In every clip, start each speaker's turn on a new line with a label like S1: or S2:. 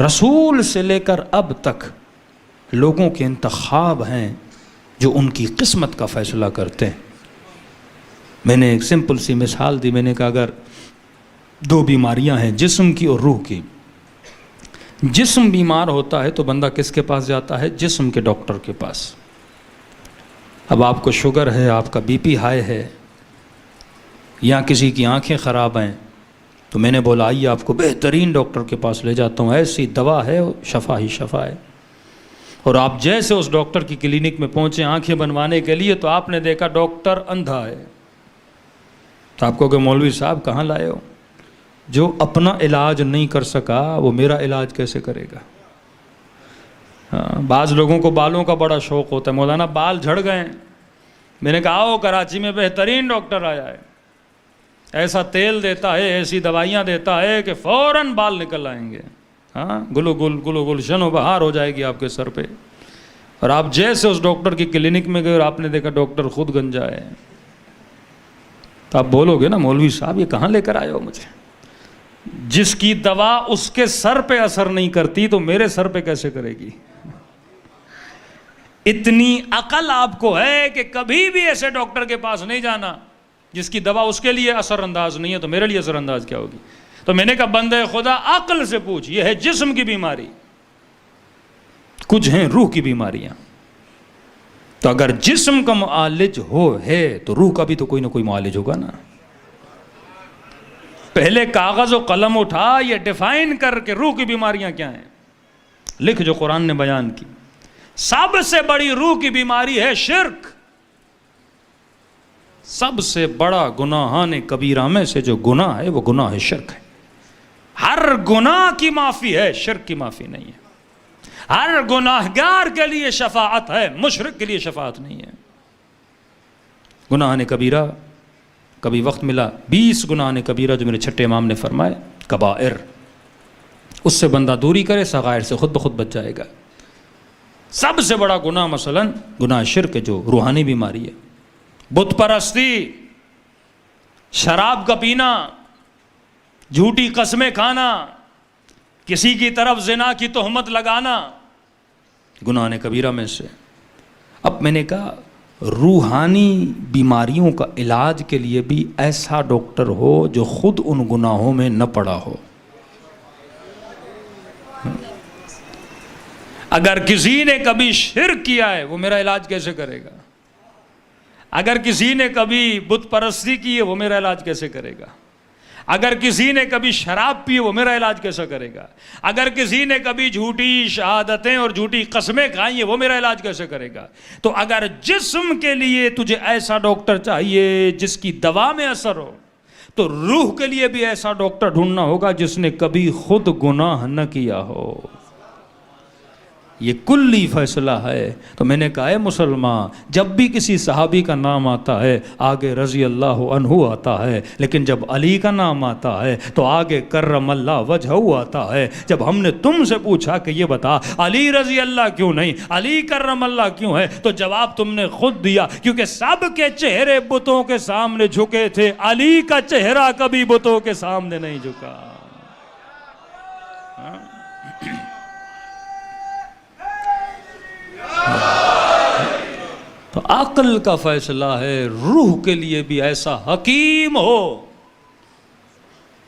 S1: رسول سے لے کر اب تک لوگوں کے انتخاب ہیں جو ان کی قسمت کا فیصلہ کرتے ہیں۔ میں نے ایک سمپل سی مثال دی، میں نے کہا اگر دو بیماریاں ہیں، جسم کی اور روح کی، جسم بیمار ہوتا ہے تو بندہ کس کے پاس جاتا ہے؟ جسم کے ڈاکٹر کے پاس۔ اب آپ کو شوگر ہے، آپ کا بی پی ہائی ہے، یا کسی کی آنکھیں خراب ہیں، تو میں نے بولا آئیے آپ کو بہترین ڈاکٹر کے پاس لے جاتا ہوں، ایسی دوا ہے، شفا ہی شفا ہے۔ اور آپ جیسے اس ڈاکٹر کی کلینک میں پہنچے آنکھیں بنوانے کے لیے، تو آپ نے دیکھا ڈاکٹر اندھا ہے، تو آپ کو کہ مولوی صاحب کہاں لائے ہو؟ جو اپنا علاج نہیں کر سکا وہ میرا علاج کیسے کرے گا؟ بعض لوگوں کو بالوں کا بڑا شوق ہوتا ہے، مولانا بال جھڑ گئے ہیں، میں نے کہا آؤ کراچی میں بہترین ڈاکٹر آیا ہے، ایسا تیل دیتا ہے، ایسی دوائیاں دیتا ہے کہ فوراً بال نکل آئیں گے، گلو گل شن و بہار ہو جائے گی آپ کے سر پہ۔ اور آپ جیسے اس ڈاکٹر کی کلینک میں گئے اور آپ نے دیکھا ڈاکٹر خود گنجا ہے، تو آپ بولو گے نا مولوی صاحب یہ کہاں لے کر آئے ہو مجھے؟ جس کی دوا اس کے سر پہ اثر نہیں کرتی تو میرے سر پہ کیسے کرے گی؟ اتنی عقل آپ کو ہے کہ کبھی بھی ایسے ڈاکٹر کے پاس نہیں جانا جس کی دوا اس کے لیے اثر انداز نہیں ہے، تو میرے لیے اثر انداز کیا ہوگی؟ تو میں نے کہا بندے خدا عقل سے پوچھ، یہ ہے جسم کی بیماری، کچھ ہیں روح کی بیماریاں۔ تو اگر جسم کا معالج ہے تو روح کا بھی تو کوئی نہ کوئی معالج ہوگا نا۔ پہلے کاغذ و قلم اٹھا، یہ ڈیفائن کر کے روح کی بیماریاں کیا ہیں، لکھ جو قرآن نے بیان کی۔ سب سے بڑی روح کی بیماری ہے شرک۔ سب سے بڑا گناہان کبیرہ میں سے جو گناہ ہے وہ گناہ شرک ہے۔ ہر گناہ کی معافی ہے، شرک کی معافی نہیں ہے۔ ہر گناہگار کے لیے شفاعت ہے، مشرک کے لیے شفاعت نہیں ہے۔ گناہان کبیرہ، کبھی وقت ملا 20 گناہان کبیرہ جو میرے چھٹے امام نے فرمائے، کبائر، اس سے بندہ دوری کرے، صغائر سے خود بخود بچ جائے گا۔ سب سے بڑا گناہ مثلا گناہ شرک ہے جو روحانی بیماری ہے۔ بت پرستی، شراب کا پینا، جھوٹی قسمیں کھانا، کسی کی طرف زنا کی تہمت لگانا، گناہ کبیرہ میں سے۔ اب میں نے کہا روحانی بیماریوں کا علاج کے لیے بھی ایسا ڈاکٹر ہو جو خود ان گناہوں میں نہ پڑا ہو۔ اگر کسی نے کبھی شرک کیا ہے وہ میرا علاج کیسے کرے گا؟ اگر کسی نے کبھی بت پرستی کی ہے وہ میرا علاج کیسے کرے گا؟ اگر کسی نے کبھی شراب پی ہے وہ میرا علاج کیسے کرے گا؟ اگر کسی نے کبھی جھوٹی شہادتیں اور جھوٹی قسمیں کھائی ہیں وہ میرا علاج کیسے کرے گا؟ تو اگر جسم کے لیے تجھے ایسا ڈاکٹر چاہیے جس کی دوا میں اثر ہو، تو روح کے لیے بھی ایسا ڈاکٹر ڈھونڈنا ہوگا جس نے کبھی خود گناہ نہ کیا ہو۔ یہ کلی فیصلہ ہے۔ تو میں نے کہا اے مسلمان، جب بھی کسی صحابی کا نام آتا ہے آگے رضی اللہ عنہ آتا ہے، لیکن جب علی کا نام آتا ہے تو آگے کرم اللہ وجہہ آتا ہے۔ جب ہم نے تم سے پوچھا کہ یہ بتا علی رضی اللہ کیوں نہیں، علی کرم اللہ کیوں ہے، تو جواب تم نے خود دیا، کیونکہ سب کے چہرے بتوں کے سامنے جھکے تھے، علی کا چہرہ کبھی بتوں کے سامنے نہیں جھکا۔ تو عقل کا فیصلہ ہے روح کے لیے بھی ایسا حکیم ہو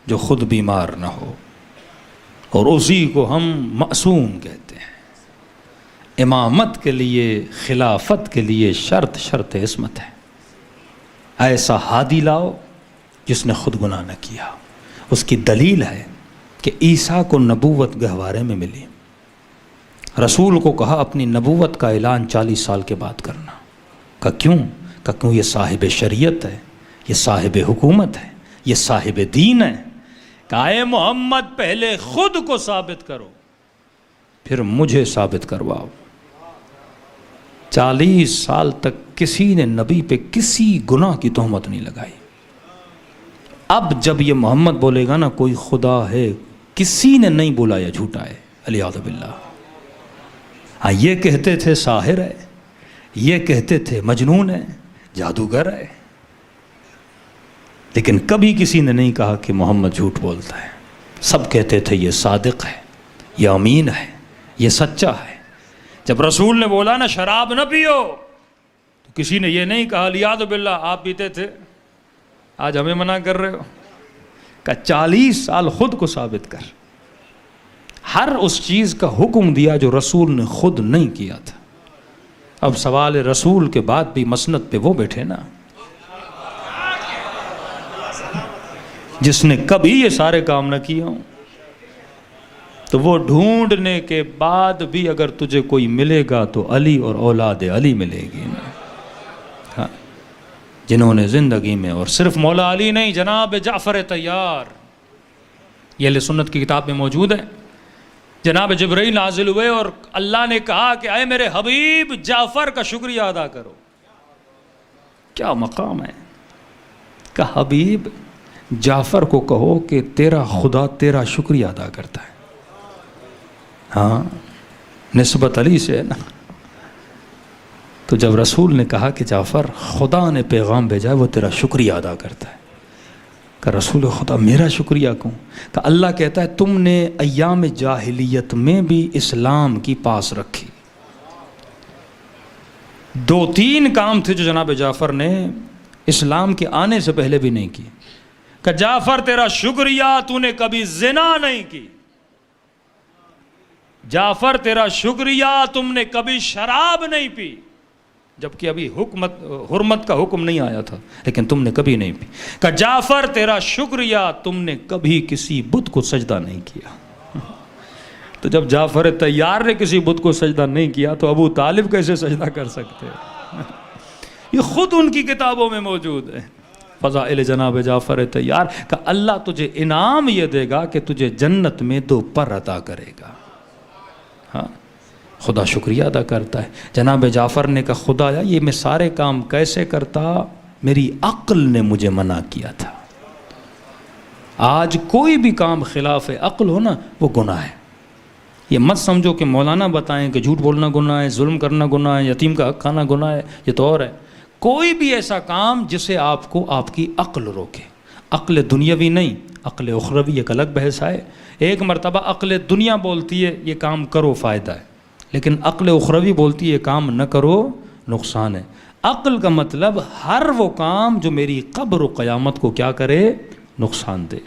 S1: جو خود بیمار نہ ہو، اور اسی کو ہم معصوم کہتے ہیں۔ امامت کے لیے، خلافت کے لیے شرط عصمت ہے۔ ایسا ہادی لاؤ جس نے خود گناہ نہ کیا۔ اس کی دلیل ہے کہ عیسیٰ کو نبوت گہوارے میں ملی، رسول کو کہا اپنی نبوت کا اعلان 40 سال کے بعد کرنا۔ کہ کیوں یہ صاحب شریعت ہے، یہ صاحب حکومت ہے، یہ صاحب دین ہے۔ کہ اے محمد پہلے خود کو ثابت کرو پھر مجھے ثابت کرواؤ۔ 40 سال تک کسی نے نبی پہ کسی گناہ کی تہمت نہیں لگائی۔ اب جب یہ محمد بولے گا نا کوئی خدا ہے، کسی نے نہیں بولا یہ جھوٹا ہے، علیہ باللہ۔ ہاں یہ کہتے تھے ساحر ہے، یہ کہتے تھے مجنون ہے، جادوگر ہے، لیکن کبھی کسی نے نہیں کہا کہ محمد جھوٹ بولتا ہے۔ سب کہتے تھے یہ صادق ہے، یہ امین ہے، یہ سچا ہے۔ جب رسول نے بولا نا شراب نہ پیو تو کسی نے یہ نہیں کہا لیاذ باللہ آپ پیتے تھے آج ہمیں منع کر رہے ہو، کہ 40 سال خود کو ثابت کر، ہر اس چیز کا حکم دیا جو رسول نے خود نہیں کیا تھا۔ اب سوال رسول کے بعد بھی مسند پہ وہ بیٹھے نا جس نے کبھی یہ سارے کام نہ کیا ہوں، تو وہ ڈھونڈنے کے بعد بھی اگر تجھے کوئی ملے گا تو علی اور اولاد علی ملے گی نا، ہاں، جنہوں نے زندگی میں، اور صرف مولا علی نہیں، جناب جعفر طیار، یہ اہل سنت کی کتاب میں موجود ہے۔ جناب جبرائیل نازل ہوئے اور اللہ نے کہا کہ اے میرے حبیب جعفر کا شکریہ ادا کرو۔ کیا مقام ہے کہ حبیب جعفر کو کہو کہ تیرا خدا تیرا شکریہ ادا کرتا ہے۔ ہاں، نسبت علی سے ہے نا۔ تو جب رسول نے کہا کہ جعفر خدا نے پیغام بھیجا ہے وہ تیرا شکریہ ادا کرتا ہے، کہ رسول خدا میرا شکریہ کیوں؟ کہ اللہ کہتا ہے تم نے ایام جاہلیت میں بھی اسلام کی پاس رکھی۔ 2-3 کام تھے جو جناب جعفر نے اسلام کے آنے سے پہلے بھی نہیں کی، کہ جعفر تیرا شکریہ تو نے کبھی زنا نہیں کی، جعفر تیرا شکریہ تم نے کبھی شراب نہیں پی، جبکہ ابھی حرمت کا حکم نہیں آیا تھا لیکن تم نے کبھی نہیں پی، کہ جعفر تیرا شکریہ تم نے کبھی کسی بت کو سجدہ نہیں کیا۔ تو جب جعفر طیار نے کسی بت کو سجدہ نہیں کیا تو ابو طالب کیسے سجدہ کر سکتے ہیں؟ یہ خود ان کی کتابوں میں موجود ہے، فضائل جناب جعفر طیار، کہ اللہ تجھے انعام یہ دے گا کہ تجھے جنت میں 2 پر عطا کرے گا۔ ہاں، خدا شکریہ ادا کرتا ہے۔ جناب جعفر نے کہا خدایا یہ میں سارے کام کیسے کرتا، میری عقل نے مجھے منع کیا تھا۔ آج کوئی بھی کام خلاف عقل ہو نا وہ گناہ ہے۔ یہ مت سمجھو کہ مولانا بتائیں کہ جھوٹ بولنا گناہ ہے، ظلم کرنا گناہ ہے، یتیم کا حق کھانا گناہ ہے، یہ تو اور ہے۔ کوئی بھی ایسا کام جسے آپ کو آپ کی عقل روکے، عقل دنیاوی نہیں، عقل اخروی ایک الگ بحث ہے۔ ایک مرتبہ عقل دنیا بولتی ہے یہ کام کرو فائدہ ہے، لیکن عقل اخروی بولتی ہے یہ کام نہ کرو نقصان ہے۔ عقل کا مطلب ہر وہ کام جو میری قبر و قیامت کو کیا کرے، نقصان دے۔